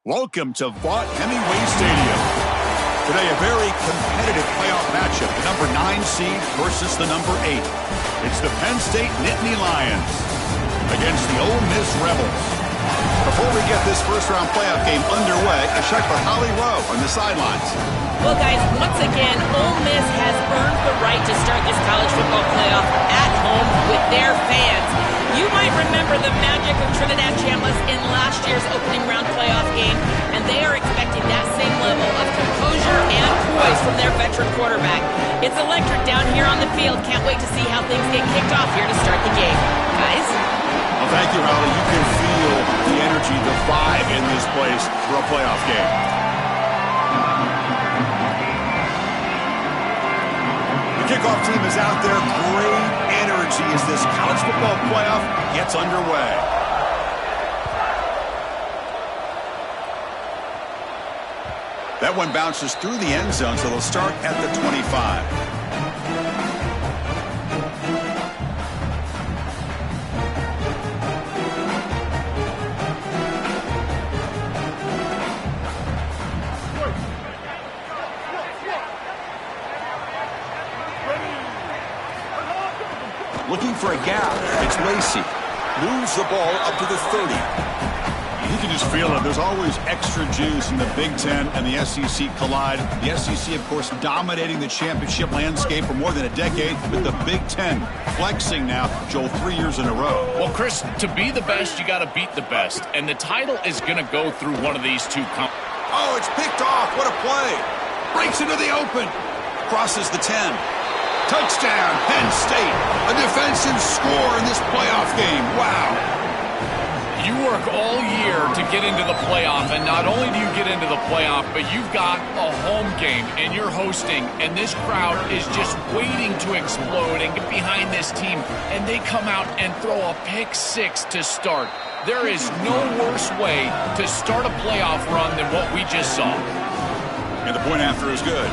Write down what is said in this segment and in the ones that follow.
Welcome to Vaught Hemingway Stadium. Today, a very competitive playoff matchup. The number 9 seed versus the number 8. It's the Penn State Nittany Lions against the Ole Miss Rebels. Before we get this first-round playoff game underway, a check for Holly Rowe on the sidelines. Well, guys, once again, Ole Miss has earned the right to start this college football playoff at home with their fans. You might remember the magic of Trinidad Chambliss in last year's opening round playoff game, and they are expecting that same level of composure and poise from their veteran quarterback. It's electric down here on the field. Can't wait to see how things get kicked off here to start the game. Guys? Well, thank you, Holly. You can feel the energy, the vibe in this place for a playoff game. The kickoff team is out there. Great energy as this college football playoff gets underway. That one bounces through the end zone, so they'll start at the 25. Looking for a gap. It's Lacey. Moves the ball up to the 30. You can just feel it. There's always extra juice in the Big Ten and the SEC collide. The SEC, of course, dominating the championship landscape for more than a decade, with the Big Ten flexing now, Joel, 3 years in a row. Well, Chris, to be the best, you got to beat the best. And the title is going to go through one of these two. Oh, it's picked off. What a play. Breaks into the open. Crosses the 10. Touchdown, Penn State. A defensive score in this playoff game. Wow. You work all year to get into the playoff, and not only do you get into the playoff, but you've got a home game, and you're hosting, and this crowd is just waiting to explode and get behind this team, and they come out and throw a pick six to start. There is no worse way to start a playoff run than what we just saw. And the point after is good.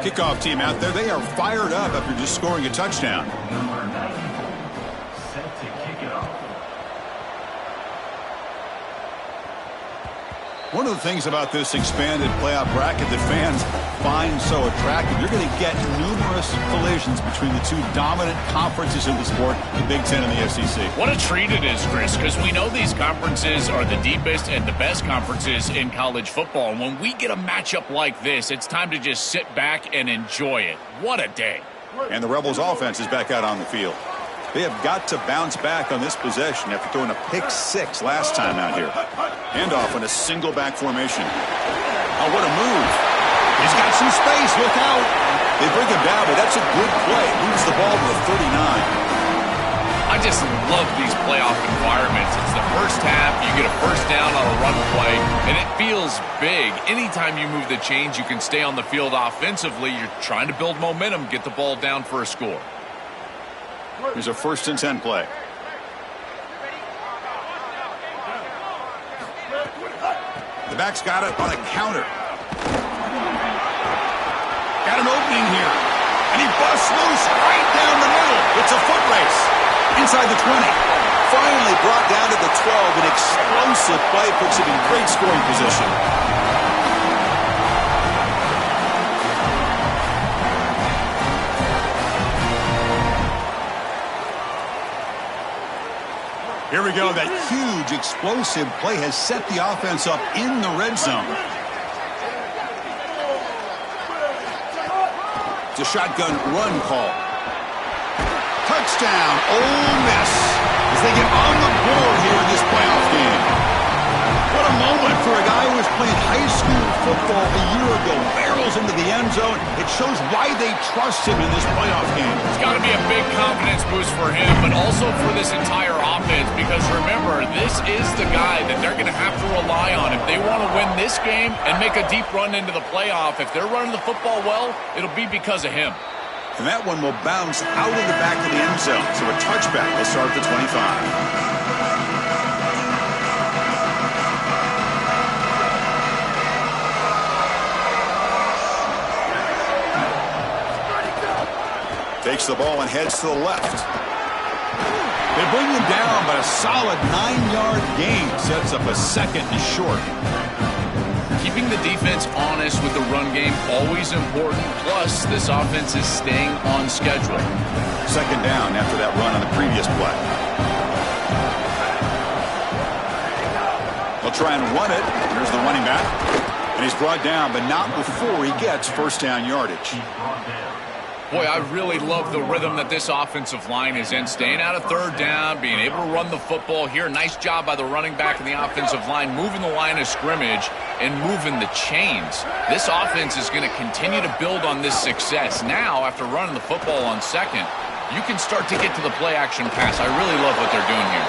Kickoff team out there, they are fired up after just scoring a touchdown. Number 9, set to kick it off. One of the things about this expanded playoff bracket that fans find so attractive, you're going to get numerous collisions between the two dominant conferences in the sport, the Big Ten and the SEC. What a treat it is, Chris, because we know these conferences are the deepest and the best conferences in college football. And when we get a matchup like this, it's time to just sit back and enjoy it. What a day. And the Rebels offense is back out on the field. They have got to bounce back on this possession after throwing a pick six last time out here. Handoff on a single back formation. Oh, what a move. He's got some space. Look out. They bring him down, but that's a good play. Moves the ball to the 39. I just love these playoff environments. It's the first half. You get a first down on a run play, and it feels big. Anytime you move the chains, you can stay on the field offensively. You're trying to build momentum, get the ball down for a score. Here's a 1st and 10 play. The back's got it on a counter. Got an opening here. And he busts loose right down the middle. It's a foot race. Inside the 20. Finally brought down to the 12. An explosive play puts him in great scoring position. Here we go. That huge, explosive play has set the offense up in the red zone. It's a shotgun run call. Touchdown, Ole Miss, as they get on the board here in this playoff game. What a moment for a guy who was playing high school football a year ago. Barrels into the end zone. It shows why they trust him in this playoff game. It's got to be a big confidence boost for him, but also for this entire offense, because remember, this is the guy that they're going to have to rely on if they want to win this game and make a deep run into the playoff. If they're running the football well, it'll be because of him. And that one will bounce out of the back of the end zone. So a touchback will start at the 25. Takes the ball and heads to the left. They bring him down, but a solid 9-yard gain sets up a 2nd and short. keeping the defense honest with the run game, always important. Plus, this offense is staying on schedule. Second down after that run on the previous play. They'll try and run it. Here's the running back. And he's brought down, but not before he gets first down yardage. Boy, I really love the rhythm that this offensive line is in. Staying out of third down, being able to run the football here. Nice job by the running back and the offensive line, moving the line of scrimmage and moving the chains. This offense is going to continue to build on this success. Now, after running the football on second, you can start to get to the play-action pass. I really love what they're doing here.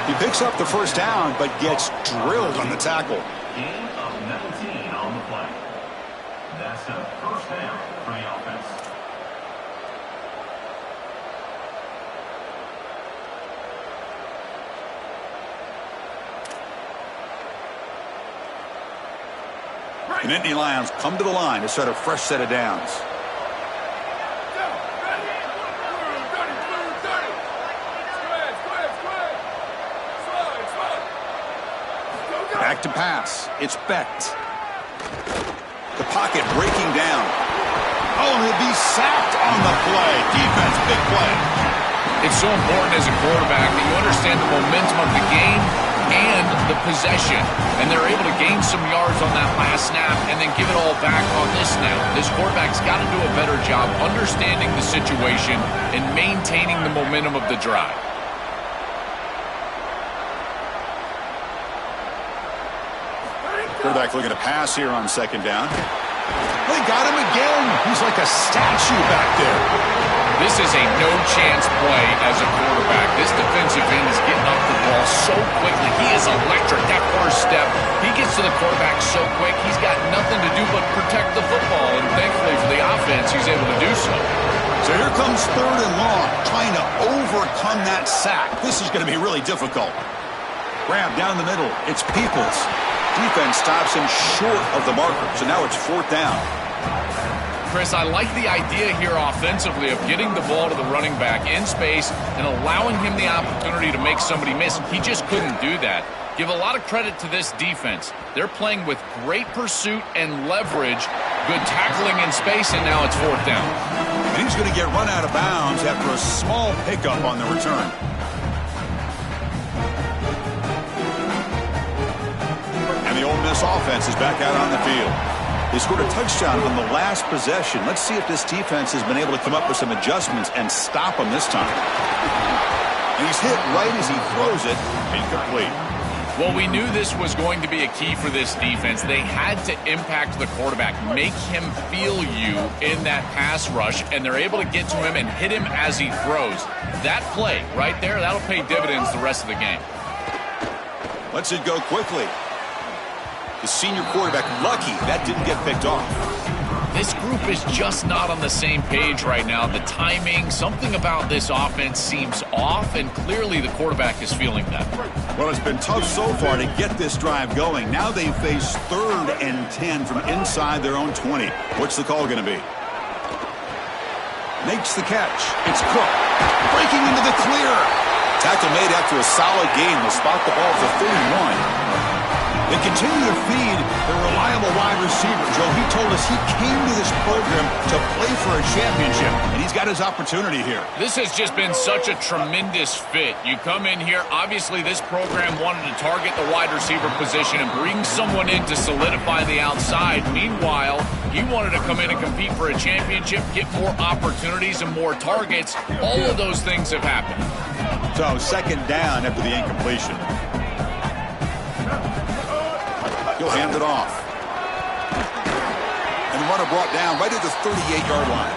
He picks up the first down, but gets drilled on the tackle. Gain of 19 on the play. That's a first down for the offense. And Nittany Lions come to the line to start a fresh set of downs. Back to pass. It's Becht. The pocket breaking down. Oh, he'll be sacked on the play. Defense, big play. It's so important as a quarterback that you understand the momentum of the game and the possession. And they're able to gain some yards on that last snap and then give it all back on this snap. This quarterback's got to do a better job understanding the situation and maintaining the momentum of the drive. Quarterback looking to pass here on second down. They got him again. He's like a statue back there. This is a no-chance play as a quarterback. This defensive end is getting off the ball so quickly. He is electric. That first step, he gets to the quarterback so quick, he's got nothing to do but protect the football. And thankfully for the offense, he's able to do so. So here comes third and long, trying to overcome that sack. This is going to be really difficult. Grab down the middle. It's Peoples. Defense stops him short of the marker, so now it's fourth down. Chris, I like the idea here offensively of getting the ball to the running back in space and allowing him the opportunity to make somebody miss. He just couldn't do that. Give a lot of credit to this defense. They're playing with great pursuit and leverage, good tackling in space, and now it's fourth down. And he's going to get run out of bounds after a small pickup on the return. The Ole Miss offense is back out on the field. They scored a touchdown on the last possession. Let's see if this defense has been able to come up with some adjustments and stop them this time. And he's hit right as he throws it. Incomplete. Well, we knew this was going to be a key for this defense. They had to impact the quarterback, make him feel you in that pass rush, and they're able to get to him and hit him as he throws. That play right there, that'll pay dividends the rest of the game. Lets it go quickly. The senior quarterback lucky that didn't get picked off. This group is just not on the same page right now. The timing, something about this offense seems off, and clearly the quarterback is feeling that. Well, it's been tough so far to get this drive going. Now they face 3rd and 10 from inside their own 20. What's the call going to be? Makes the catch. It's Cook. Breaking into the clear. Tackle made after a solid game. Will spot the ball for 31. They continue to feed their reliable wide receiver. Joe, he told us he came to this program to play for a championship, and he's got his opportunity here. This has just been such a tremendous fit. You come in here, obviously this program wanted to target the wide receiver position and bring someone in to solidify the outside. Meanwhile, he wanted to come in and compete for a championship, get more opportunities and more targets. All of those things have happened. So, second down after the incompletion. He'll hand it off. And the runner brought down right at the 38-yard line.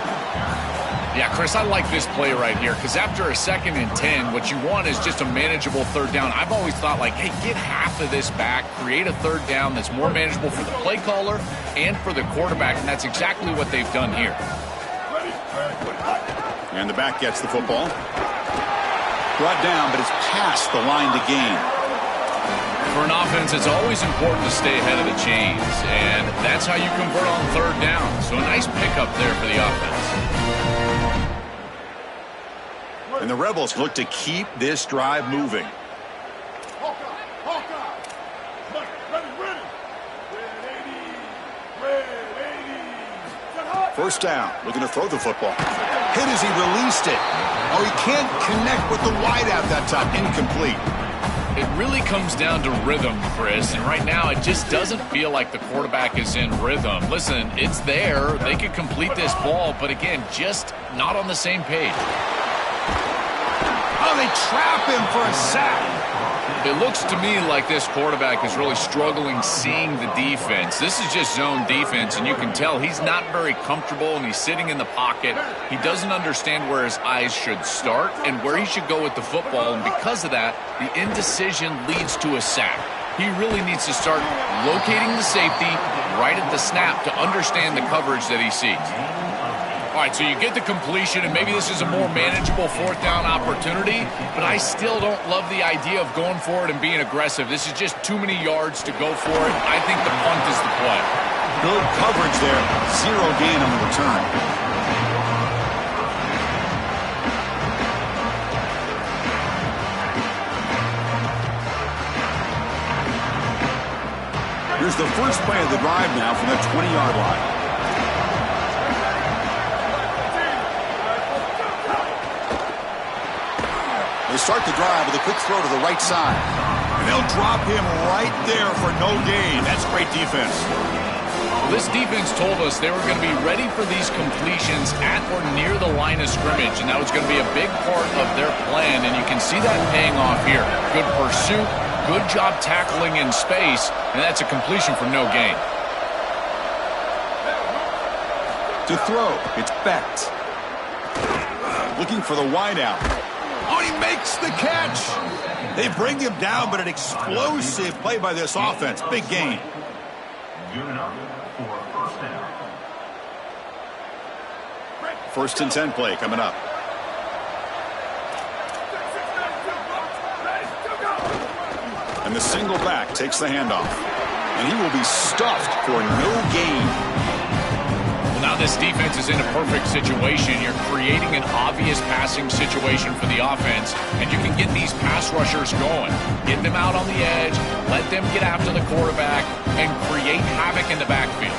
Yeah, Chris, I like this play right here because after a 2nd and 10, what you want is just a manageable third down. I've always thought, like, hey, get half of this back, create a third down that's more manageable for the play caller and for the quarterback, and that's exactly what they've done here. And the back gets the football. Brought down, but it's past the line to gain. For an offense, it's always important to stay ahead of the chains, and that's how you convert on third down. So a nice pickup there for the offense. And the Rebels look to keep this drive moving. First down, looking to throw the football. Hit as he released it. Oh, he can't connect with the wideout that time. Incomplete. It really comes down to rhythm, Chris, and right now it just doesn't feel like the quarterback is in rhythm. Listen, it's there. They could complete this ball, but again, just not on the same page. Oh, they trap him for a sack. It looks to me like this quarterback is really struggling seeing the defense. This is just zone defense, and you can tell he's not very comfortable, and he's sitting in the pocket. He doesn't understand where his eyes should start and where he should go with the football, and because of that, the indecision leads to a sack. He really needs to start locating the safety right at the snap to understand the coverage that he sees. All right, so you get the completion, and maybe this is a more manageable fourth down opportunity, but I still don't love the idea of going for it and being aggressive. This is just too many yards to go for it. I think the punt is the play. Good coverage there. Zero gain on the return. Here's the first play of the drive now from the 20-yard line. They start the drive with a quick throw to the right side. And they'll drop him right there for no gain. That's great defense. Well, this defense told us they were going to be ready for these completions at or near the line of scrimmage, and that was going to be a big part of their plan, and you can see that paying off here. Good pursuit, good job tackling in space, and that's a completion for no gain. To throw, it's Becht. Looking for the wideout. Oh, he makes the catch. They bring him down, but an explosive play by this offense. Big gain. Good enough for a first down. First and 10 play coming up. And the single back takes the handoff. And he will be stuffed for no gain. Well, now this defense is in a perfect situation. You're creating an obvious passing situation for the offense, and you can get these pass rushers going. Get them out on the edge, let them get after the quarterback, and create havoc in the backfield.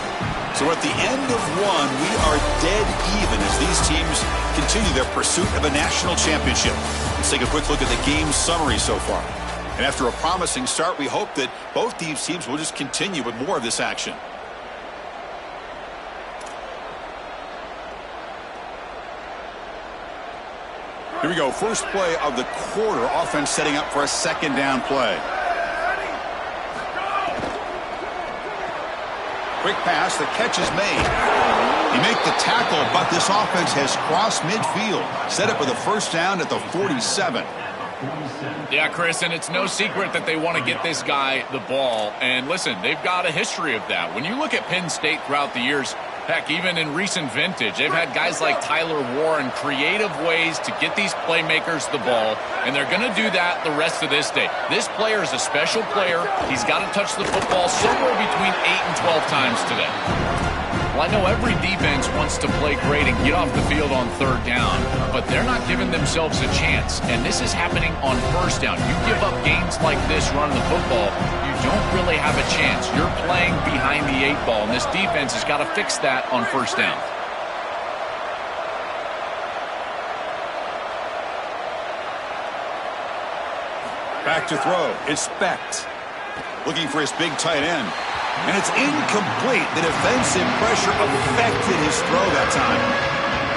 So at the end of one, we are dead even as these teams continue their pursuit of a national championship. Let's take a quick look at the game summary so far. And after a promising start, we hope that both these teams will just continue with more of this action. Here we go. First play of the quarter. Offense setting up for a second down play. Quick pass. The catch is made. He made the tackle, but this offense has crossed midfield. Set up with a first down at the 47. Yeah, Chris, and it's no secret that they want to get this guy the ball. And listen, they've got a history of that. When you look at Penn State throughout the years, heck, even in recent vintage, they've had guys like Tyler Warren, creative ways to get these playmakers the ball, and they're going to do that the rest of this day. This player is a special player. He's got to touch the football somewhere between 8 and 12 times today. Well, I know every defense wants to play great and get off the field on third down, but they're not giving themselves a chance, and this is happening on first down. You give up gains like this running the football, you don't really have a chance. You're playing behind the 8 ball, and this defense has got to fix that on first down. Back to throw. It's Becht. Looking for his big tight end. And it's incomplete. The defensive pressure affected his throw that time.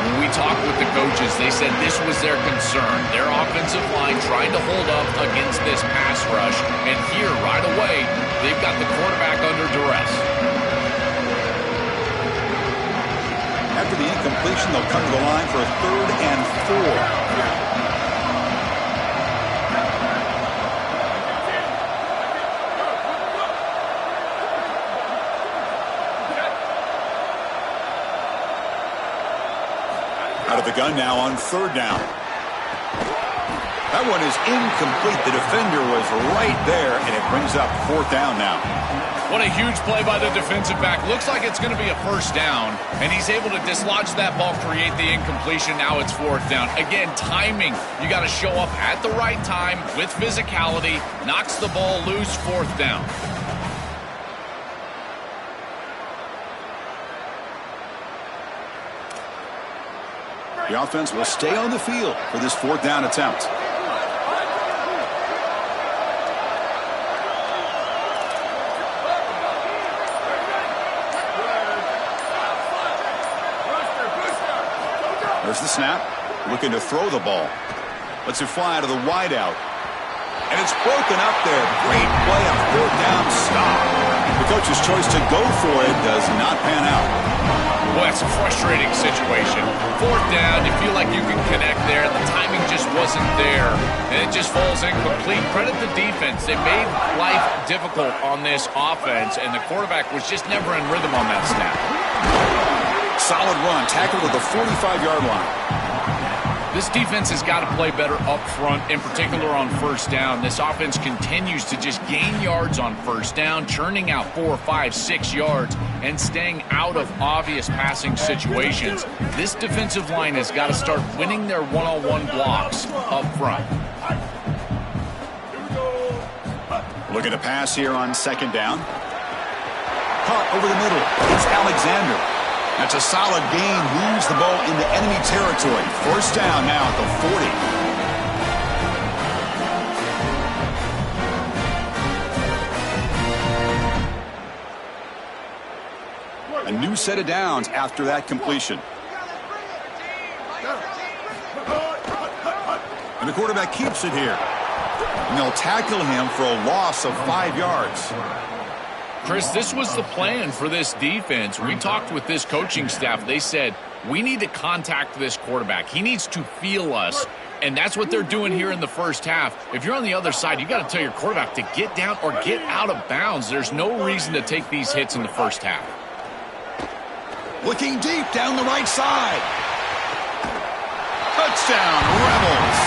When we talked with the coaches, they said this was their concern. Their offensive line trying to hold up against this pass rush. And here, right away, they've got the quarterback under duress. After the incompletion, they'll come to the line for a 3rd and 4. Out of the gun now on 3rd down. That one is incomplete. The defender was right there, and it brings up 4th down now. What a huge play by the defensive back. Looks like it's going to be a first down, and he's able to dislodge that ball, create the incompletion. Now it's 4th down. Again, timing. You got to show up at the right time with physicality. Knocks the ball loose, 4th down. The offense will stay on the field for this 4th down attempt. There's the snap. Looking to throw the ball. Lets it fly out of the wideout. And it's broken up there. Great play on 4th down stop. The coach's choice to go for it does not pan out. Well, it's a frustrating situation. 4th down, you feel like you can connect there. The timing just wasn't there. And it just falls incomplete. Credit the defense. They made life difficult on this offense. And the quarterback was just never in rhythm on that snap. Solid run. Tackled at the 45-yard line. This defense has got to play better up front, in particular on 1st down. This offense continues to just gain yards on 1st down, churning out 4, 5, 6 yards, and staying out of obvious passing situations. This defensive line has got to start winning their one-on-one blocks up front. Looking to pass here on 2nd down. Caught over the middle. It's Alexander. That's a solid gain. Moves the ball into enemy territory. 1st down now at the 40. A new set of downs after that completion. And the quarterback keeps it here. And they'll tackle him for a loss of 5 yards. Chris, this was the plan for this defense. We talked with this coaching staff. They said, we need to contact this quarterback. He needs to feel us. And that's what they're doing here in the 1st half. If you're on the other side, you got to tell your quarterback to get down or get out of bounds. There's no reason to take these hits in the 1st half. Looking deep down the right side. Touchdown, Rebels.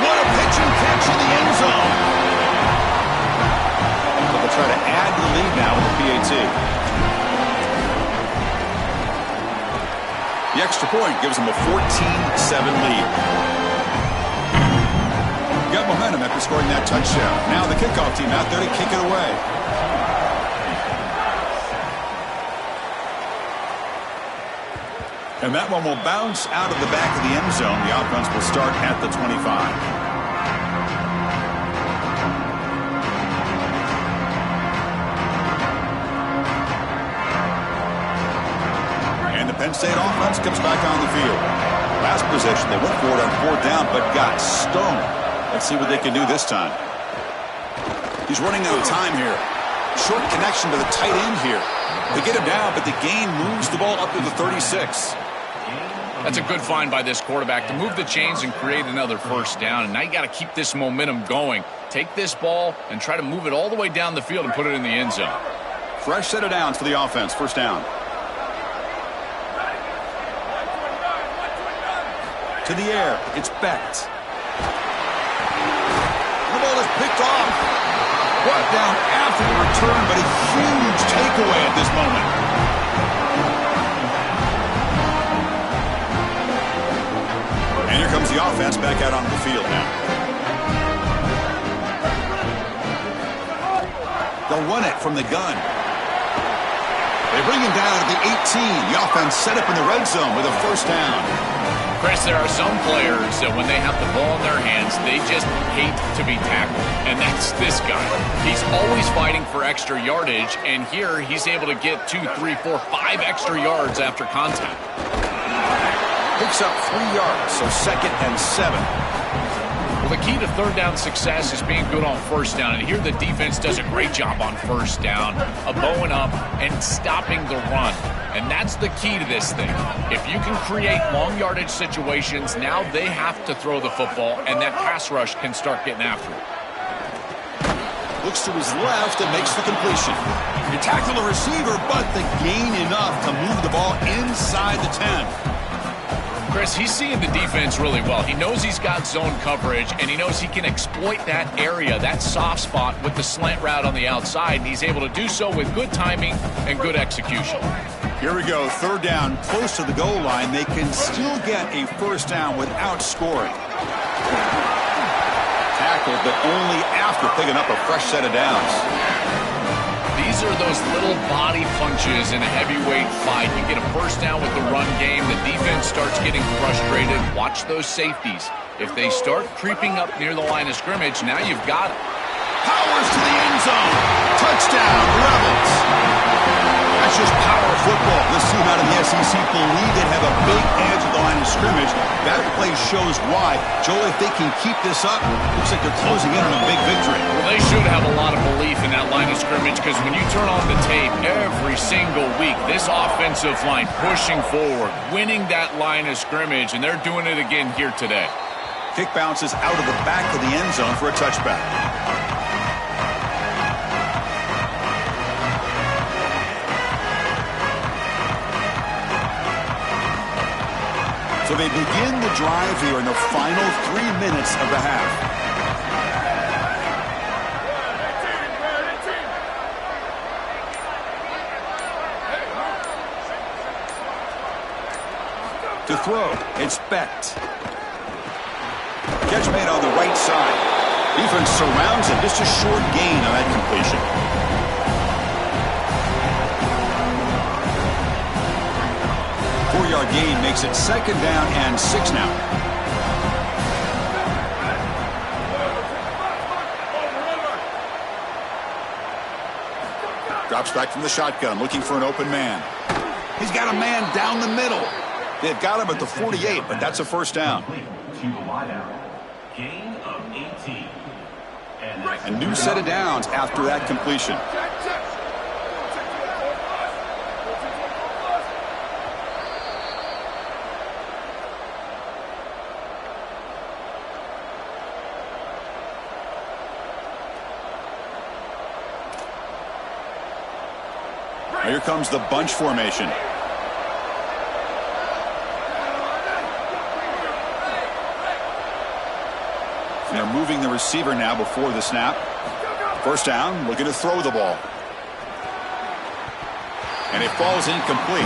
What a pitch and catch in the end zone. They'll try to add to the lead now with the PAT. The extra point gives them a 14-7 lead. Got momentum after scoring that touchdown. Now the kickoff team out there to kick it away. And that one will bounce out of the back of the end zone. The offense will start at the 25. Penn State offense comes back on the field. Last possession, they went for it on 4th down, but got stoned. Let's see what they can do this time. He's running out of time here. Short connection to the tight end here. They get him down, but the gain moves the ball up to the 36. That's a good find by this quarterback to move the chains and create another 1st down. And now you got to keep this momentum going. Take this ball and try to move it all the way down the field and put it in the end zone. Fresh set of downs for the offense. 1st down. To the air, it's Becht. The ball is picked off. Brought down after the return, but a huge takeaway at this moment. And here comes the offense back out onto the field now. They'll run it from the gun. They bring him down at the 18. The offense set up in the red zone with a 1st down. Chris, there are some players that when they have the ball in their hands, they just hate to be tackled. And that's this guy. He's always fighting for extra yardage, and here he's able to get 2, 3, 4, 5 extra yards after contact. Picks up 3 yards, so 2nd and 7. Well, the key to 3rd down success is being good on 1st down, and here the defense does a great job on 1st down of bowing up and stopping the run. And that's the key to this thing. If you can create long yardage situations, now they have to throw the football, and that pass rush can start getting after it. Looks to his left and makes the completion. You tackle the receiver, but the gain enough to move the ball inside the 10. Chris, he's seeing the defense really well. He knows he's got zone coverage, and he knows he can exploit that area, that soft spot, with the slant route on the outside, and he's able to do so with good timing and good execution. Here we go, 3rd down, close to the goal line. They can still get a 1st down without scoring. Tackled, but only after picking up a fresh set of downs. These These are those little body punches in a heavyweight fight. You get a first down with the run game. The defense starts getting frustrated. Watch those safeties. If they start creeping up near the line of scrimmage, now you've got it. Powers to the end zone. Touchdown, Rebels. That's just power football. This team out of the SEC believe they have a big edge at the line of scrimmage. That play shows why. Joel, if they can keep this up, looks like they're closing in on a big victory. Well, they should have a lot of belief in that line of scrimmage because when you turn on the tape every single week, this offensive line pushing forward, winning that line of scrimmage, and they're doing it again here today. Kick bounces out of the back of the end zone for a touchback. So they begin the drive here in the final 3 minutes of the half. To throw, it's Becht. Catch made on the right side. Defense surrounds him. Just a short gain on that completion. Four-yard gain makes it 2nd down and 6 now. Drops back from the shotgun, looking for an open man. He's got a man down the middle. They've got him at the 48, but that's a first down. Gain of 18. A new set of downs after that completion. Here comes the bunch formation. They're moving the receiver now before the snap. First down, looking to throw the ball. And it falls incomplete.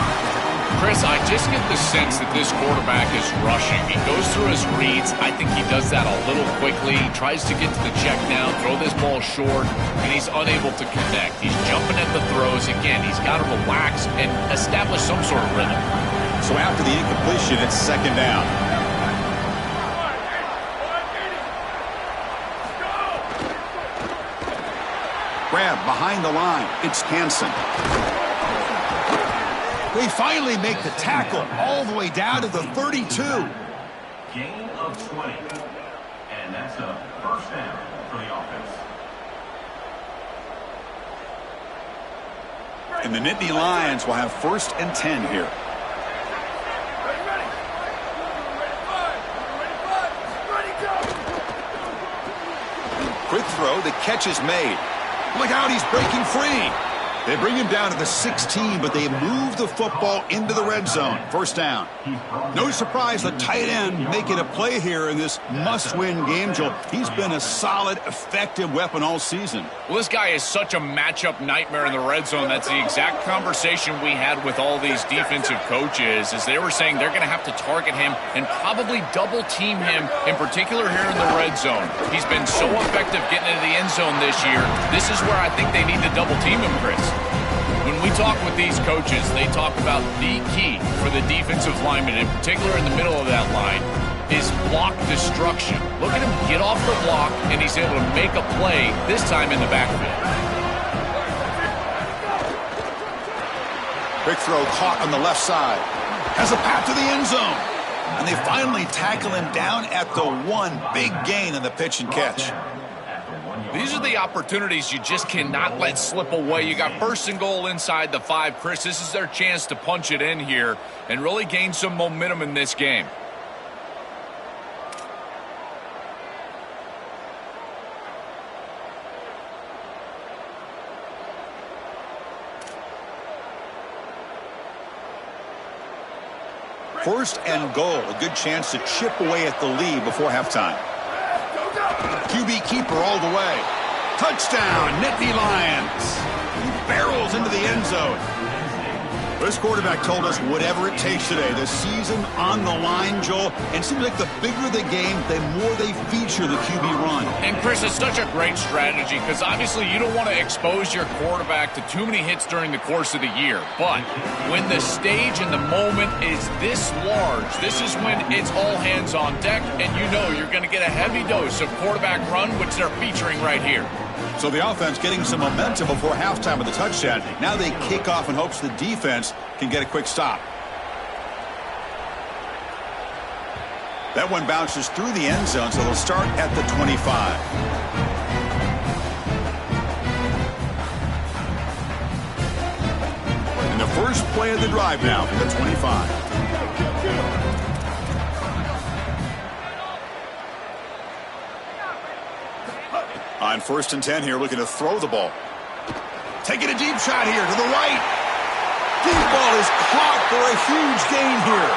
Chris, I just get the sense that this quarterback is rushing. He goes through his reads. I think he does that a little quickly. He tries to get to the check down, throw this ball short, and he's unable to connect. He's jumping at the throws. Again, he's got to relax and establish some sort of rhythm. So after the incompletion, it's 2nd down. Grab behind the line. It's Hansen. They finally make the tackle all the way down to the 32. Gain of 20. And that's a first down for the offense. And the Nittany Lions will have 1st and 10 here. Quick throw. The catch is made. Look out, he's breaking free. They bring him down to the 16, but they move the football into the red zone. First down. No surprise, the tight end making a play here in this must-win game, Joel. He's been a solid, effective weapon all season. Well, this guy is such a matchup nightmare in the red zone. That's the exact conversation we had with all these defensive coaches, as they were saying they're going to have to target him and probably double-team him, in particular here in the red zone. He's been so effective getting into the end zone this year. This is where I think they need to double-team him, Chris. When we talk with these coaches, they talk about the key for the defensive lineman, in particular in the middle of that line, is block destruction. Look at him get off the block, and he's able to make a play, this time in the backfield. Quick throw caught on the left side. Has a path to the end zone. And they finally tackle him down at the 1. Big gain in the pitch and catch. These are the opportunities you just cannot let slip away. You got 1st and goal inside the 5. Chris, this is their chance to punch it in here and really gain some momentum in this game. First and goal, a good chance to chip away at the lead before halftime. QB keeper all the way. Touchdown, Nittany Lions. He barrels into the end zone. This quarterback told us whatever it takes today. The season on the line, Joel. And it seems like the bigger the game, the more they feature the QB run. And, Chris, it's such a great strategy because obviously you don't want to expose your quarterback to too many hits during the course of the year. But when the stage and the moment is this large, this is when it's all hands on deck, and you know you're going to get a heavy dose of quarterback run, which they're featuring right here. So the offense getting some momentum before halftime with the touchdown. Now they kick off in hopes the defense can get a quick stop. That one bounces through the end zone, so they'll start at the 25. And the first play of the drive now from the 25. On 1st and 10 here, looking to throw the ball. Taking a deep shot here to the right. Deep ball is caught for a huge gain here.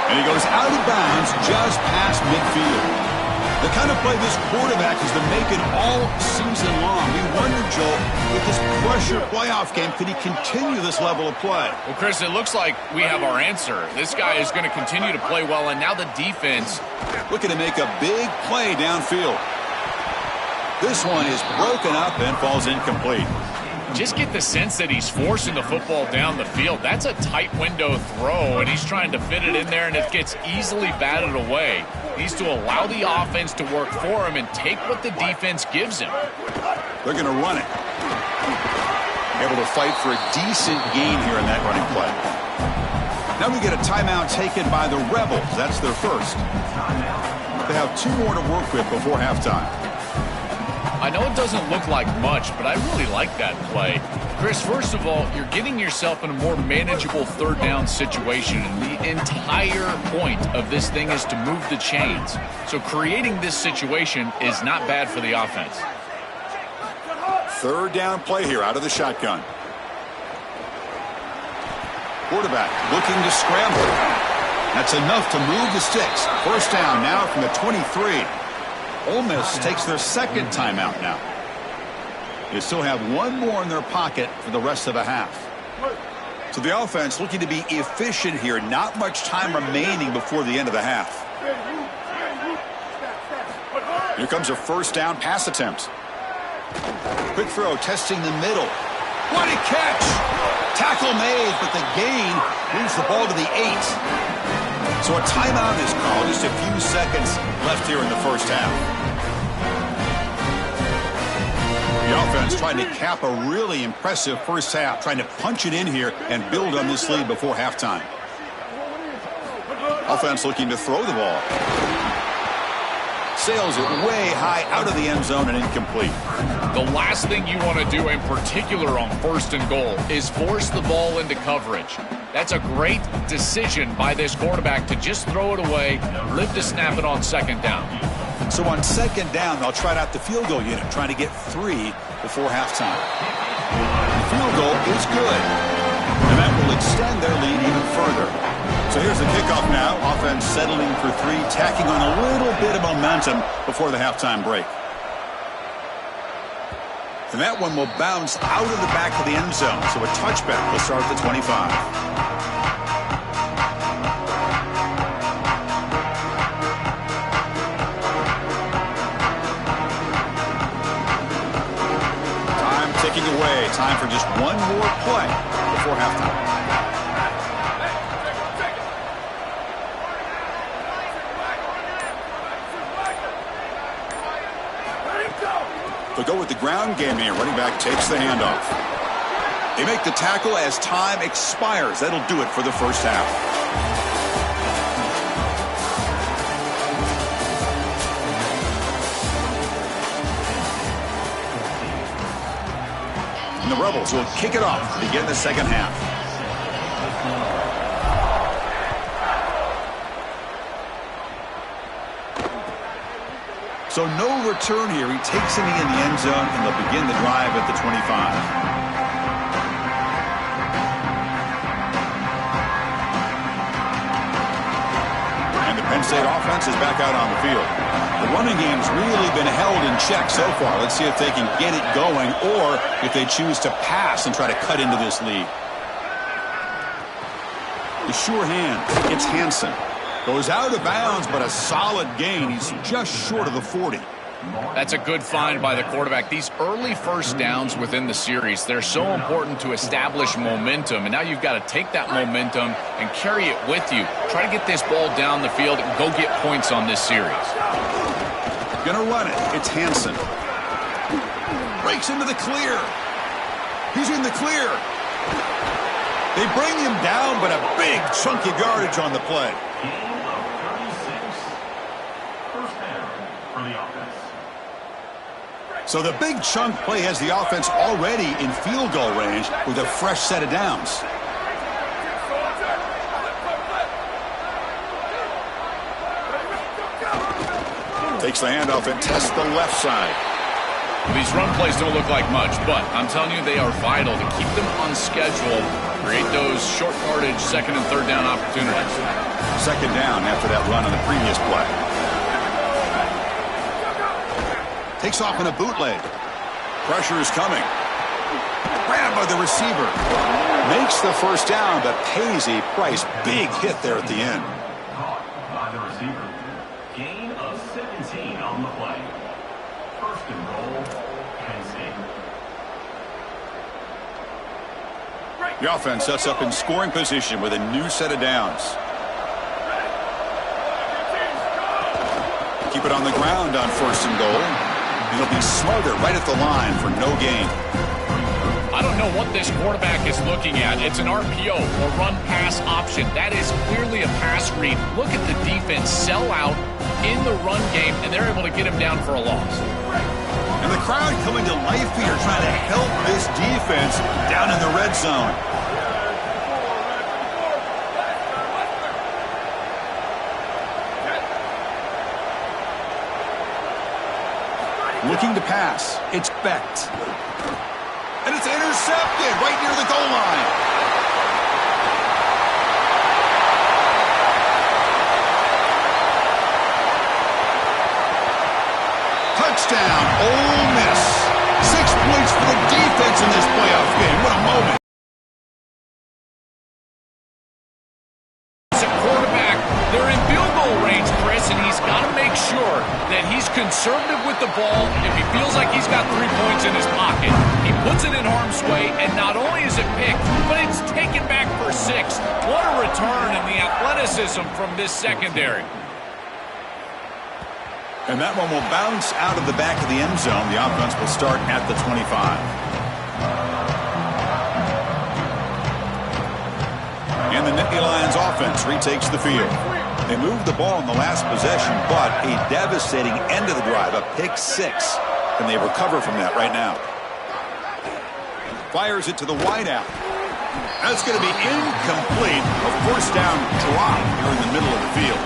And he goes out of bounds just past midfield. The kind of play this quarterback has been making all season long. We wonder, Joel, with this pressure playoff game, could he continue this level of play? Well, Chris, it looks like we have our answer. This guy is going to continue to play well, and now the defense looking to make a big play downfield. This one is broken up and falls incomplete. Just get the sense that he's forcing the football down the field. That's a tight window throw, and he's trying to fit it in there, and it gets easily batted away. He needs to allow the offense to work for him and take what the defense gives him. They're going to run it. Able to fight for a decent gain here in that running play. Now we get a timeout taken by the Rebels. That's their first. They have 2 more to work with before halftime. I know it doesn't look like much, but I really like that play. Chris, first of all, you're getting yourself in a more manageable 3rd down situation, and the entire point of this thing is to move the chains. So creating this situation is not bad for the offense. 3rd down play here out of the shotgun. Quarterback looking to scramble. That's enough to move the sticks. 1st down now from the 23. Ole Miss takes their 2nd timeout now. They still have 1 more in their pocket for the rest of the half. So the offense looking to be efficient here. Not much time remaining before the end of the half. Here comes a 1st down pass attempt. Quick throw testing the middle. What a catch! Tackle made, but the gain moves the ball to the 8. So a timeout is called. Just a few seconds left here in the first half. The offense trying to cap a really impressive first half, trying to punch it in here and build on this lead before halftime. Offense looking to throw the ball. Sails it way high out of the end zone and incomplete. The last thing you want to do in particular on 1st and goal is force the ball into coverage. That's a great decision by this quarterback to just throw it away, live to snap it on 2nd down. So on 2nd down, they'll try out the field goal unit, trying to get 3 before halftime. The field goal is good, and that will extend their lead even further. So here's the kickoff now. Offense settling for 3, tacking on a little bit of momentum before the halftime break. And that one will bounce out of the back of the end zone. So a touchback will start at the 25. Time ticking away. Time for just 1 more play before halftime. They'll go with the ground game here. Running back takes the handoff. They make the tackle as time expires. That'll do it for the first half. And the Rebels will kick it off to begin the second half. So no return here. He takes it in the end zone, and they'll begin the drive at the 25. And the Penn State offense is back out on the field. The running game's really been held in check so far. Let's see if they can get it going or if they choose to pass and try to cut into this lead. The sure hand. It's Hansen. Goes out of bounds, but a solid gain. He's just short of the 40. That's a good find by the quarterback. These early first downs within the series, they're so important to establish momentum. And now you've got to take that momentum and carry it with you. Try to get this ball down the field and go get points on this series. Gonna run it. It's Hansen. Breaks into the clear. He's in the clear. They bring him down, but a big chunk of yardage on the play. Gain of 36. First down for the offense. So the big chunk play has the offense already in field goal range with a fresh set of downs. Takes the handoff and tests the left side. These run plays don't look like much, but I'm telling you they are vital to keep them on schedule, create those short yardage second and third down opportunities. Second down after that run on the previous play. Takes off in a bootleg. Pressure is coming. Grabbed by the receiver. Makes the first down, but pays a price. Big hit there at the end. Caught by the receiver. Gain of 17 on the play. First and goal, Penn State. The offense sets up in scoring position with a new set of downs. Keep it on the ground on first and goal. It'll be smarter right at the line for no gain. I don't know what this quarterback is looking at. It's an RPO, or run-pass option. That is clearly a pass read. Look at the defense sell out in the run game, and they're able to get him down for a loss. And the crowd coming to life here, trying to help this defense down in the red zone. Looking to pass. It's Becht. And it's intercepted right near the goal line. Touchdown, Ole Miss. 6 points for the defense in this playoff game. What a moment. As a quarterback, they're in field goal range, Chris, and he's got to make sure that he's conservative with the ball. If he feels like he's got 3 points in his pocket, he puts it in harm's way, and not only is it picked, but it's taken back for 6. What a return and the athleticism from this secondary. And that one will bounce out of the back of the end zone. The offense will start at the 25. And the Nittany Lions offense retakes the field. They moved the ball in the last possession, but a devastating end of the drive, a pick 6. And they recover from that right now. Fires it to the wideout. That's going to be incomplete. A first down drop here in the middle of the field.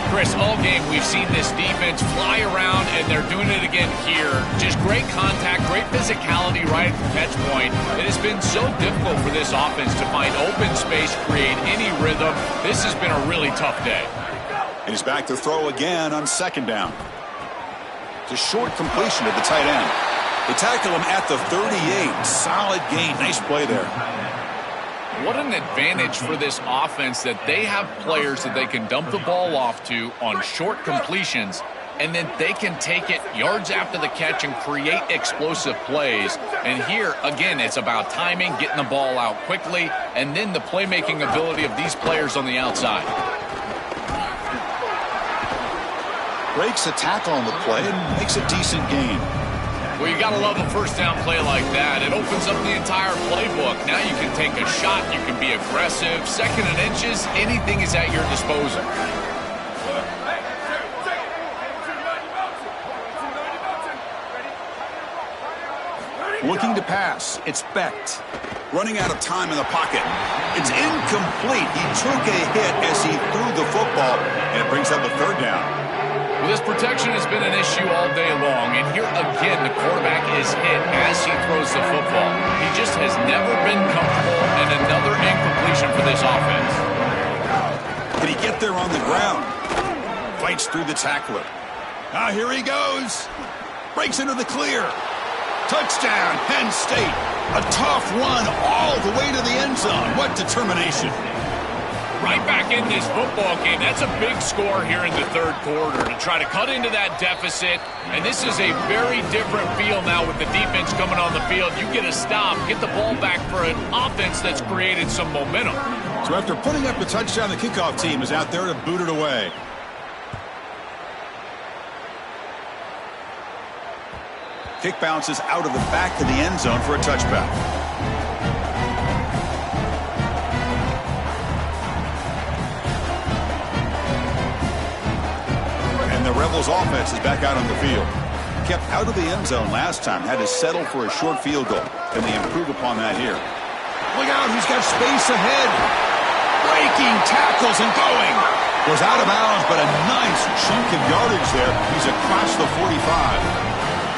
Chris, all game we've seen this defense fly around, and they're doing it again here. Just great contact, great physicality right at the catch point. It has been so difficult for this offense to find open space, create any rhythm. This has been a really tough day. And he's back to throw again on second down. It's a short completion to the tight end. They tackle him at the 38. Solid gain. Nice play there. What an advantage for this offense that they have players that they can dump the ball off to on short completions, and then they can take it yards after the catch and create explosive plays. And here, again, it's about timing, getting the ball out quickly, and then the playmaking ability of these players on the outside. Breaks a tackle on the play and makes a decent gain. Well, you got to love a first down play like that. It opens up the entire playbook. Now you can take a shot. You can be aggressive. Second and inches, anything is at your disposal. Looking to pass. It's Becht. Running out of time in the pocket. It's incomplete. He took a hit as he threw the football, and it brings up a third down. Well, this protection has been an issue all day long, and here again the quarterback is hit as he throws the football. He just has never been comfortable, and another incompletion for this offense. Can he get there on the ground? Fights through the tackler. Ah, here he goes. Breaks into the clear. Touchdown, Penn State. A tough run all the way to the end zone. What determination. right back in this football game. That's a big score here in the third quarter to try to cut into that deficit. And this is a very different feel now with the defense coming on the field. You get a stop, get the ball back for an offense that's created some momentum. So after putting up the touchdown, the kickoff team is out there to boot it away. Kick bounces out of the back of the end zone for a touchback. And the Rebels offense is back out on the field. Kept out of the end zone last time, had to settle for a short field goal. Can they improve upon that here? Look out, he's got space ahead. Breaking tackles and going. Was out of bounds, but a nice chunk of yardage there. He's across the 45.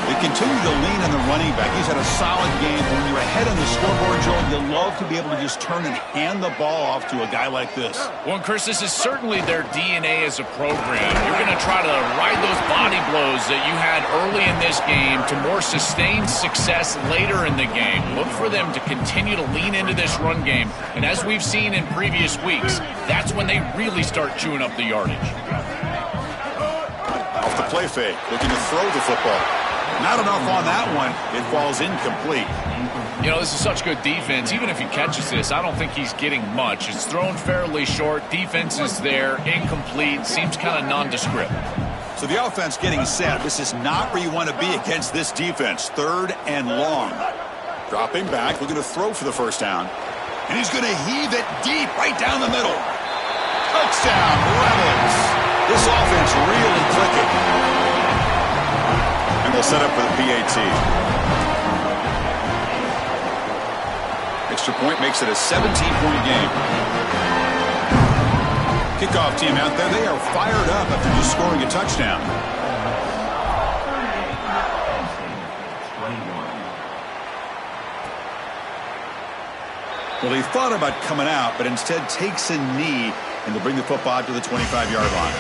They continue to lean on the running back. He's had a solid game. When you're ahead on the scoreboard, Joel, you love to be able to just turn and hand the ball off to a guy like this. Well, Chris, this is certainly their DNA as a program. You're going to try to ride those body blows that you had early in this game to more sustained success later in the game. Look for them to continue to lean into this run game. And as we've seen in previous weeks, that's when they really start chewing up the yardage. Off the play fake, looking to throw the football. Not enough on that one. It falls incomplete. You know, this is such good defense. Even if he catches this, I don't think he's getting much. It's thrown fairly short. Defense is there. Incomplete. Seems kind of nondescript. So the offense getting set. This is not where you want to be against this defense. Third and long. Dropping back, looking to throw for the first down. And he's going to heave it deep right down the middle. Touchdown, Rebels. This offense really clicking. And they'll set up for the PAT. Extra point makes it a 17-point game. Kickoff team out there, they are fired up after just scoring a touchdown. Well, he thought about coming out, but instead takes a knee, and they'll bring the football to the 25-yard line.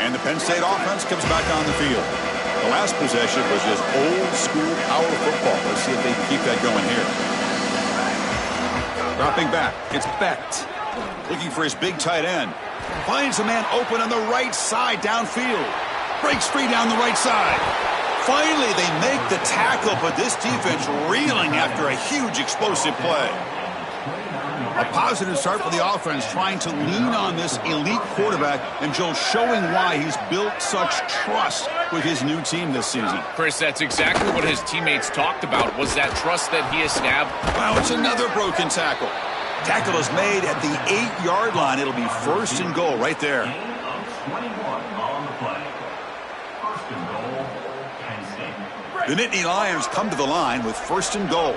And the Penn State offense comes back on the field. The last possession was just old-school power football. Let's see if they can keep that going here. Dropping back, it's Becht. Looking for his big tight end. Finds a man open on the right side downfield. Breaks free down the right side. Finally, they make the tackle, but this defense reeling after a huge explosive play. A positive start for the offense, trying to lean on this elite quarterback, and Joe showing why he's built such trust with his new team this season. Chris, that's exactly what his teammates talked about, was that trust that he established. Wow, it's another broken tackle. Tackle is made at the 8-yard line. It'll be first and goal right there. Gain of 21 on the play. First and goal, Penn State. The Nittany Lions come to the line with first and goal.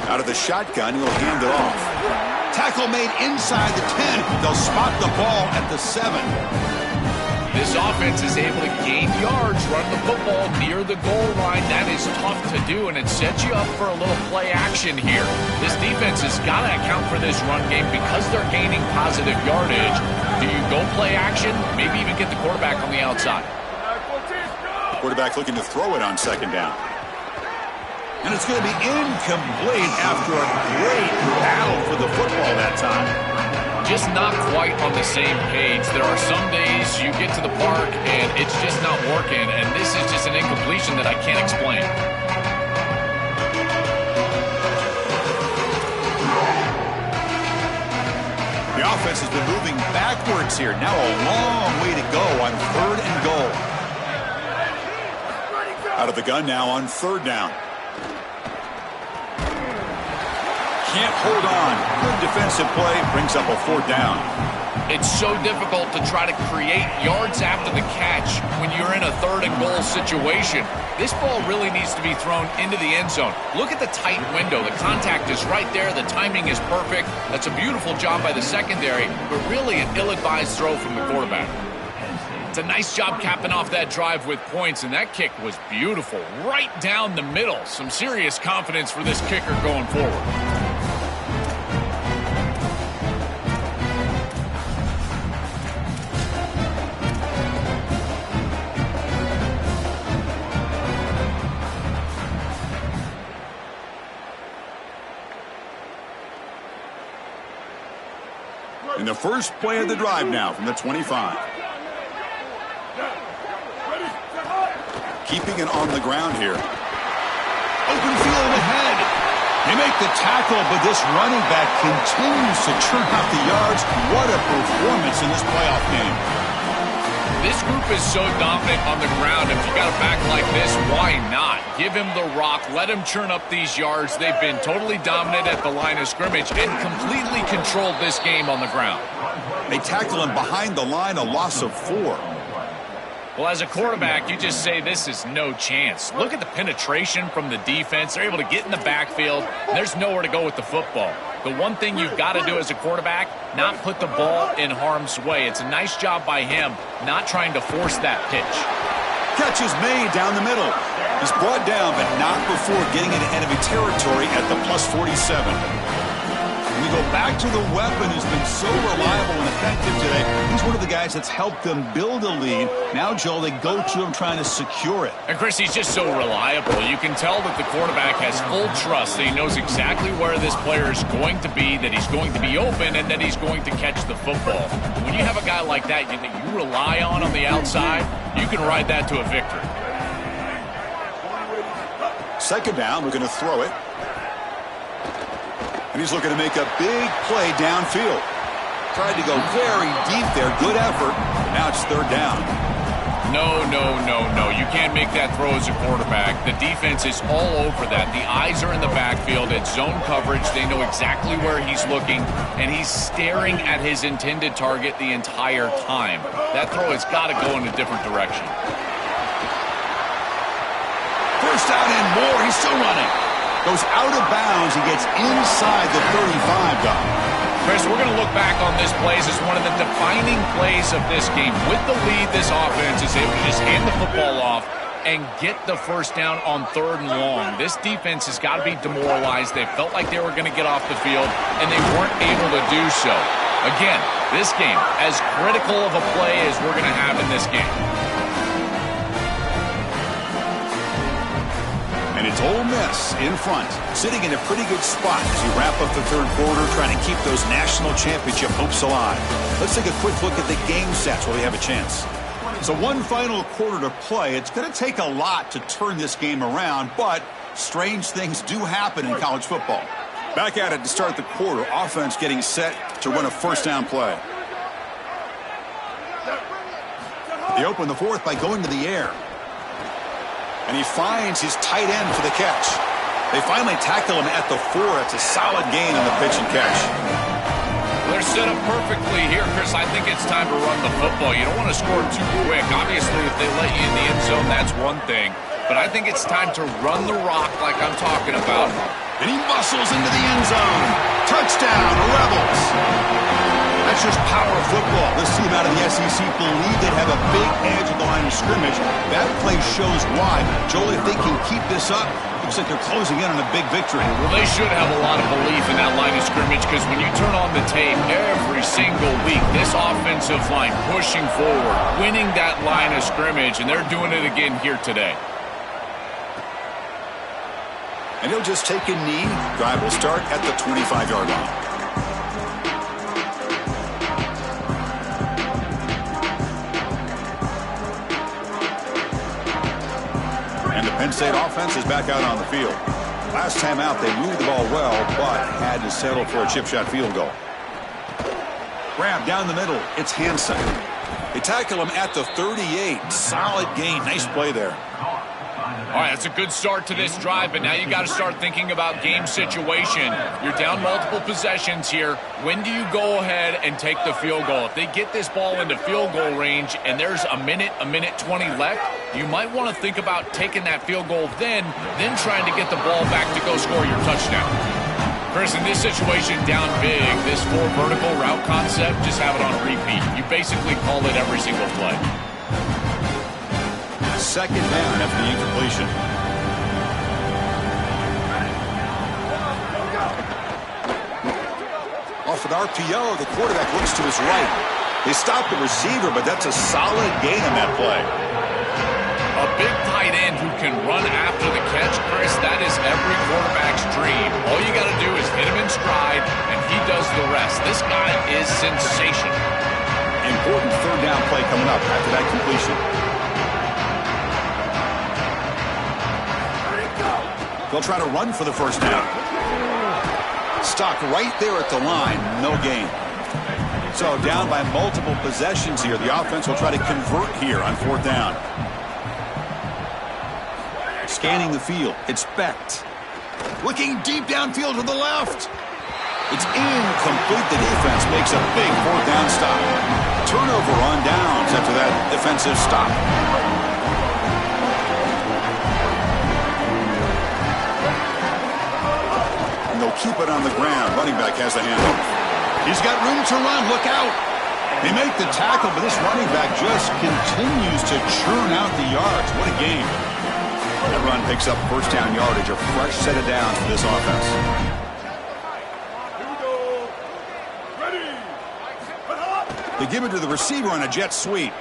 Out of the shotgun, he'll hand it off. Tackle made inside the 10. They'll spot the ball at the 7. This offense is able to gain yards, run the football near the goal line. That is tough to do, and it sets you up for a little play action here. This defense has got to account for this run game because they're gaining positive yardage. Do you go play action? Maybe even get the quarterback on the outside. Quarterback looking to throw it on second down. And it's going to be incomplete after a great battle for the football that time. Just not quite on the same page. There are some days you get to the park and it's just not working, and this is just an incompletion that I can't explain. The offense has been moving backwards here. Now a long way to go on third and goal. Out of the gun now on third down. Can't hold on. Good defensive play. Brings up a fourth down. It's so difficult to try to create yards after the catch when you're in a third and goal situation. This ball really needs to be thrown into the end zone. Look at the tight window. The contact is right there. The timing is perfect. That's a beautiful job by the secondary, but really an ill-advised throw from the quarterback. It's a nice job capping off that drive with points, and that kick was beautiful. Right down the middle. Some serious confidence for this kicker going forward. And the first play of the drive now from the 25. Keeping it on the ground here. Open field ahead. They make the tackle, but this running back continues to churn out the yards. What a performance in this playoff game. This group is so dominant on the ground. If you got a back like this, why not? Give him the rock. Let him churn up these yards. They've been totally dominant at the line of scrimmage and completely controlled this game on the ground. They tackle him behind the line, a loss of 4. Well, as a quarterback, you just say this is no chance. Look at the penetration from the defense. They're able to get in the backfield. There's nowhere to go with the football. The one thing you've got to do as a quarterback, not put the ball in harm's way. It's a nice job by him not trying to force that pitch. Catch is made down the middle. He's brought down, but not before getting into enemy territory at the plus 47. We go back to the weapon who's been so reliable and effective today. He's one of the guys that's helped them build a lead. Now, Joel, they go to him trying to secure it. And, Chris, he's just so reliable. You can tell that the quarterback has full trust that he knows exactly where this player is going to be, that he's going to be open, and that he's going to catch the football. When you have a guy like that you rely on the outside, you can ride that to a victory. Second down, we're going to throw it. And he's looking to make a big play downfield. Tried to go very deep there. Good effort. Now it's third down. No. You can't make that throw as a quarterback. The defense is all over that. The eyes are in the backfield. It's zone coverage. They know exactly where he's looking, and he's staring at his intended target the entire time. That throw has got to go in a different direction. First down and more. He's still running. Goes out of bounds. He gets inside the 35, Doc. Chris, we're going to look back on this play as one of the defining plays of this game. With the lead, this offense is able to just hand the football off and get the first down on third and long. This defense has got to be demoralized. They felt like they were going to get off the field, and they weren't able to do so. Again, this game, as critical of a play as we're going to have in this game. And it's Ole Miss in front, sitting in a pretty good spot as you wrap up the third quarter, trying to keep those national championship hopes alive. Let's take a quick look at the game stats while we have a chance. So one final quarter to play. It's going to take a lot to turn this game around, but strange things do happen in college football. Back at it to start the quarter. Offense getting set to run a first down play. They open the fourth by going to the air. And he finds his tight end for the catch. They finally tackle him at the 4. It's a solid gain on the pitch and catch. They're set up perfectly here, Chris. I think it's time to run the football. You don't want to score too quick. Obviously, if they let you in the end zone, that's one thing. But I think it's time to run the rock like I'm talking about. And he muscles into the end zone. Touchdown, Rebels. That's just power of football. This team out of the SEC believe they have a big edge at the line of scrimmage. That play shows why. Joel, if they can keep this up, looks like they're closing in on a big victory. Well, they should have a lot of belief in that line of scrimmage, because when you turn on the tape every single week, this offensive line pushing forward, winning that line of scrimmage, and they're doing it again here today. And he'll just take a knee. Drive will start at the 25-yard line. And the Penn State offense is back out on the field. Last time out, they moved the ball well, but had to settle for a chip shot field goal. Grab down the middle. It's Hansen. They tackle him at the 38. Solid gain. Nice play there. All right, that's a good start to this drive, but now you got to start thinking about game situation. You're down multiple possessions here. When do you go ahead and take the field goal? If they get this ball into field goal range and there's a minute 20 left, you might want to think about taking that field goal then trying to get the ball back to go score your touchdown. Chris, in this situation, down big, this 4 vertical route concept, just have it on repeat. You basically call it every single play. Second down after the incompletion. Off an RPO, the quarterback looks to his right. They stop the receiver, but that's a solid gain on that play. A big tight end who can run after the catch, Chris, that is every quarterback's dream. All you got to do is hit him in stride, and he does the rest. this. This guy is sensational. Important third down play coming up after that completion. They'll try to run for the first down. Stopped right there at the line. No gain. So down by multiple possessions here. The offense will try to convert here on fourth down. Scanning the field. It's Becht. Looking deep downfield to the left. It's incomplete. The defense makes a big fourth down stop. Turnover on downs after that defensive stop. And they'll keep it on the ground. Running back has the handoff. He's got room to run. Look out. They make the tackle, but this running back just continues to churn out the yards. What a game. That run picks up first down yardage. A fresh set of downs for this offense. They give it to the receiver on a jet sweep.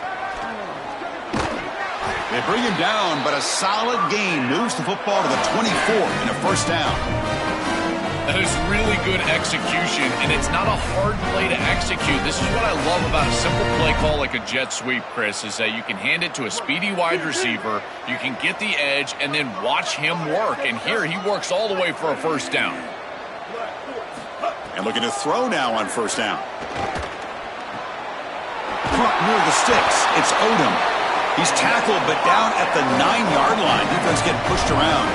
They bring him down, but a solid gain moves the football to the 24 and a first down. That is really good execution, and it's not a hard play to execute. This is what I love about a simple play call like a jet sweep, Chris, is that you can hand it to a speedy wide receiver, you can get the edge, and then watch him work. And here he works all the way for a first down. And looking to throw now on first down. Caught near the sticks. It's Odom. He's tackled, but down at the 9-yard line. Defense getting pushed around.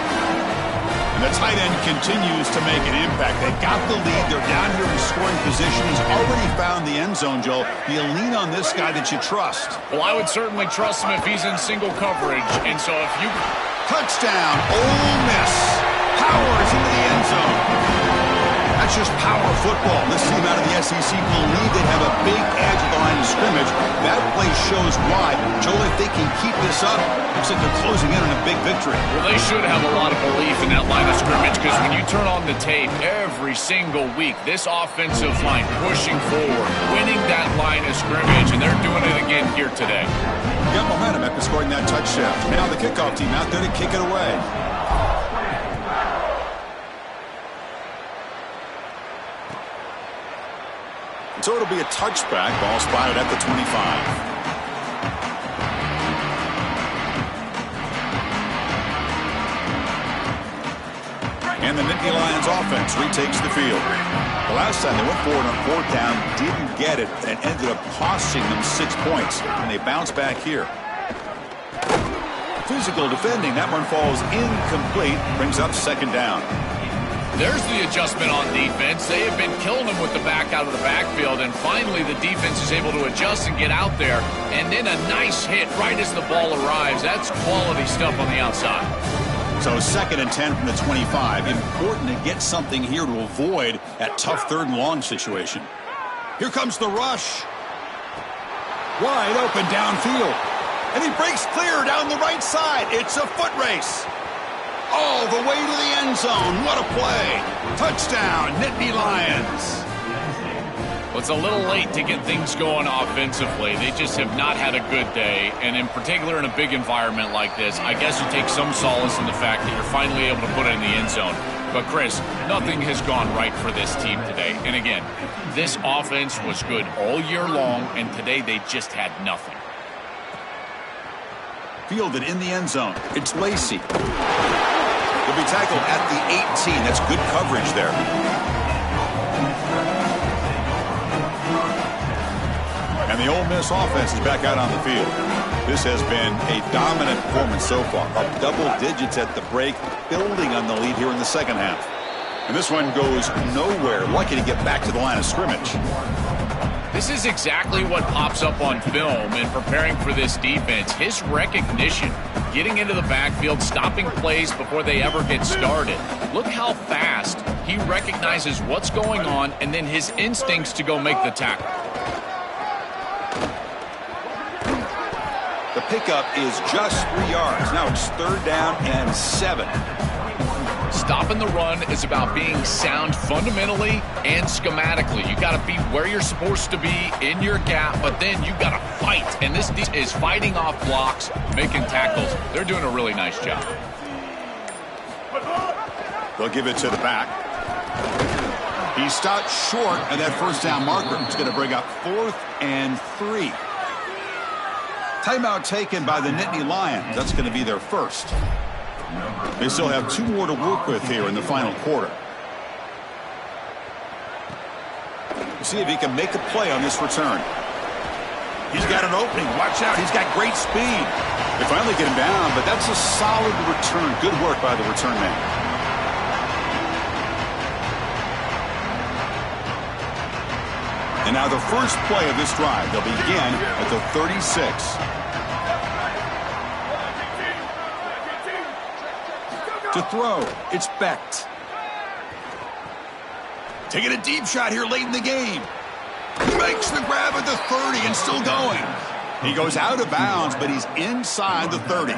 And the tight end continues to make an impact. They got the lead. They're down here in scoring position. He's already found the end zone, Joel. You lean on this guy that you trust. Well, I would certainly trust him if he's in single coverage. And so if you... Touchdown, Ole Miss. Powers into the end zone. That's just power football. This team out of the SEC believe they have a big edge at the line of scrimmage. That play shows why. Joel, if they can keep this up, looks like they're closing in on a big victory. Well, they should have a lot of belief in that line of scrimmage, because when you turn on the tape every single week, this offensive line pushing forward, winning that line of scrimmage, and they're doing it again here today. Got momentum after scoring that touchdown. Now the kickoff team out there to kick it away. So it'll be a touchback. Ball spotted at the 25. And the Nittany Lions offense retakes the field. The last time they went forward on fourth down, didn't get it, and ended up costing them 6 points. And they bounce back here. Physical defending. That one falls incomplete. Brings up second down. There's the adjustment on defense. They have been killing them with the back out of the backfield, and finally the defense is able to adjust and get out there, and then a nice hit right as the ball arrives. That's quality stuff on the outside. So 2nd and 10 from the 25. Important to get something here to avoid that tough 3rd and long situation. Here comes the rush. Wide open downfield. And he breaks clear down the right side. It's a foot race. All the way to the end zone. What a play. Touchdown, Nittany Lions. Well, it's a little late to get things going offensively. They just have not had a good day, and in particular in a big environment like this, I guess you take some solace in the fact that you're finally able to put it in the end zone. But, Chris, nothing has gone right for this team today. And again, this offense was good all year long, and today they just had nothing. Fielded in the end zone. It's Lacey. Will be tackled at the 18. That's good coverage there. And the Ole Miss offense is back out on the field. This has been a dominant performance so far. Up double digits at the break, building on the lead here in the second half. And this one goes nowhere. Lucky to get back to the line of scrimmage. This is exactly what pops up on film in preparing for this defense. His recognition, getting into the backfield, stopping plays before they ever get started. Look how fast he recognizes what's going on, and then his instincts to go make the tackle. The pickup is just 3 yards. Now it's 3rd down and 7. Stopping the run is about being sound fundamentally and schematically. You got to be where you're supposed to be in your gap, but then you got to fight. And this is fighting off blocks, making tackles. They're doing a really nice job. They'll give it to the back. He stopped short of that first down marker. It's going to bring up 4th and 3. Timeout taken by the Nittany Lions. That's going to be their first. They still have 2 more to work with here in the final quarter. We'll see if he can make a play on this return. He's got an opening. Watch out. He's got great speed. They finally get him down, but that's a solid return. Good work by the return man. And now the first play of this drive. They'll begin at the 36. To throw, it's Becht. Taking a deep shot here late in the game. Makes the grab at the 30 and still going. He goes out of bounds, but he's inside the 30.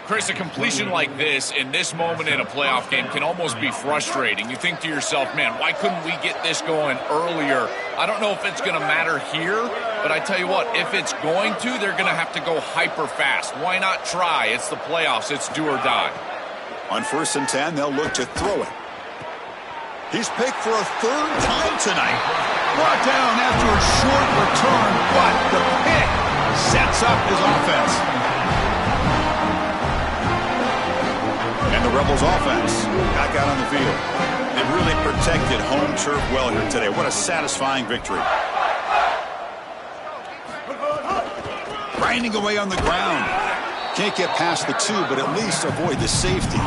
Chris, a completion like this in this moment in a playoff game can almost be frustrating. You think to yourself, man, why couldn't we get this going earlier? I don't know if it's going to matter here, but I tell you what, if it's going to, they're going to have to go hyper fast. Why not try? It's the playoffs. It's do or die. On 1st and 10, they'll look to throw it. He's picked for a 3rd time tonight. Brought down after a short return, but the pick sets up his offense. And the Rebels offense back out on the field. They really protected home turf well here today. What a satisfying victory. Grinding away on the ground. Can't get past the 2, but at least avoid the safety.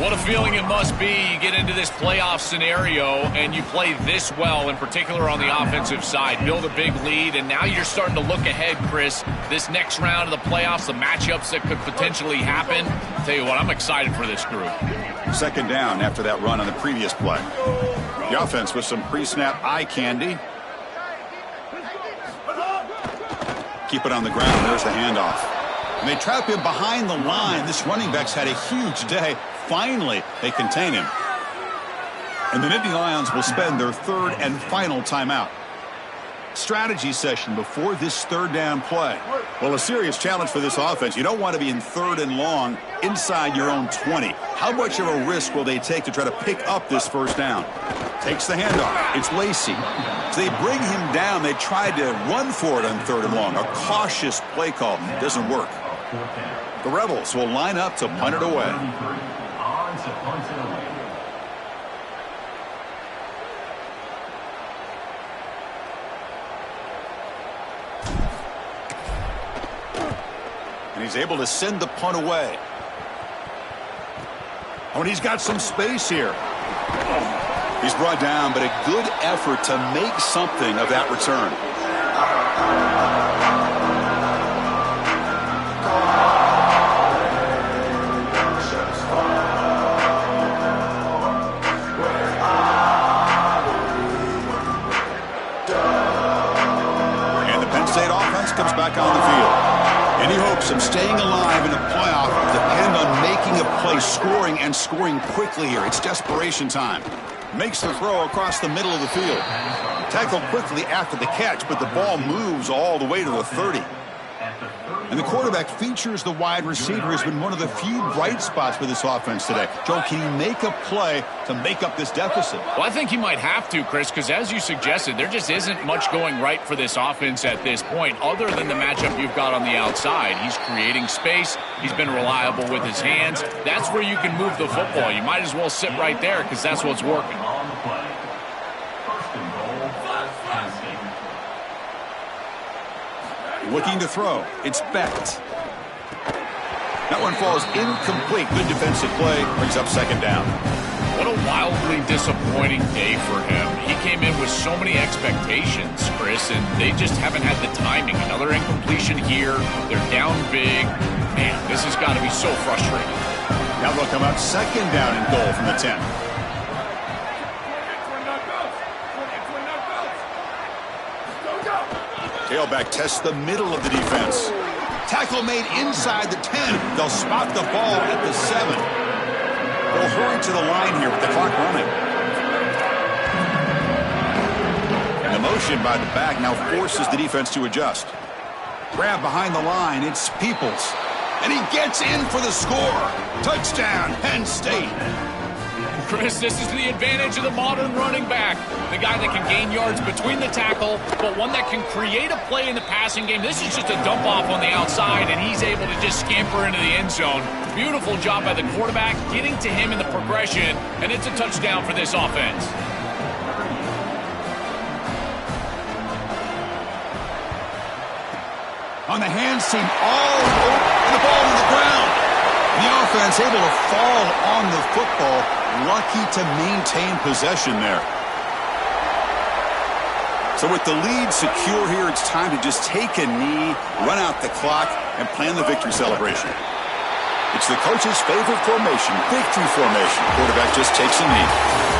What a feeling it must be. You get into this playoff scenario and you play this well, in particular on the offensive side. Build a big lead, and now you're starting to look ahead, Chris. This next round of the playoffs, the matchups that could potentially happen. I'll tell you what, I'm excited for this group. 2nd down after that run on the previous play. The offense with some pre-snap eye candy. Keep it on the ground. There's the handoff. And they trap him behind the line. This running back's had a huge day. Finally, they contain him. And the Nittany Lions will spend their 3rd and final timeout. Strategy session before this 3rd down play. Well, a serious challenge for this offense. You don't want to be in 3rd and long inside your own 20. How much of a risk will they take to try to pick up this 1st down? Takes the handoff. It's Lacey. So they bring him down. They tried to run for it on 3rd and long. A cautious play call. Doesn't work. The Rebels will line up to punt it away. And he's able to send the punt away. Oh, and he's got some space here. He's brought down, but a good effort to make something of that return. And the Penn State offense comes back on the field. Any hopes of staying alive in the playoff depend on making a play, scoring, and scoring quickly here. It's desperation time. Makes the throw across the middle of the field. Tackled quickly after the catch, but the ball moves all the way to the 30. And the quarterback features the wide receiver has been one of the few bright spots for this offense today. Joe, can he make a play to make up this deficit? Well, I think he might have to, Chris, because as you suggested, there just isn't much going right for this offense at this point, other than the matchup you've got on the outside. He's creating space. He's been reliable with his hands. That's where you can move the football. You might as well sit right there because that's what's working. Looking to throw. It's Becht. That one falls incomplete. Good defensive play. Brings up 2nd down. What a wildly disappointing day for him. He came in with so many expectations, Chris, and they just haven't had the timing. Another incompletion here. They're down big. Man, this has got to be so frustrating. Now they'll come out 2nd down and goal from the 10. Tailback tests the middle of the defense. Tackle made inside the 10. They'll spot the ball at the 7. They'll hurry to the line here with the clock running. And the motion by the back now forces the defense to adjust. Grab behind the line. It's Peoples. And he gets in for the score. Touchdown, Penn State. Chris, this is the advantage of the modern running back. The guy that can gain yards between the tackle, but one that can create a play in the passing game. This is just a dump off on the outside, and he's able to just scamper into the end zone. Beautiful job by the quarterback, getting to him in the progression, and it's a touchdown for this offense. On the hands team, all over the ball on the ground. The offense able to fall on the football, lucky to maintain possession there. So with the lead secure here, it's time to just take a knee, run out the clock, and plan the victory celebration. It's the coach's favorite formation, victory formation. Quarterback just takes a knee.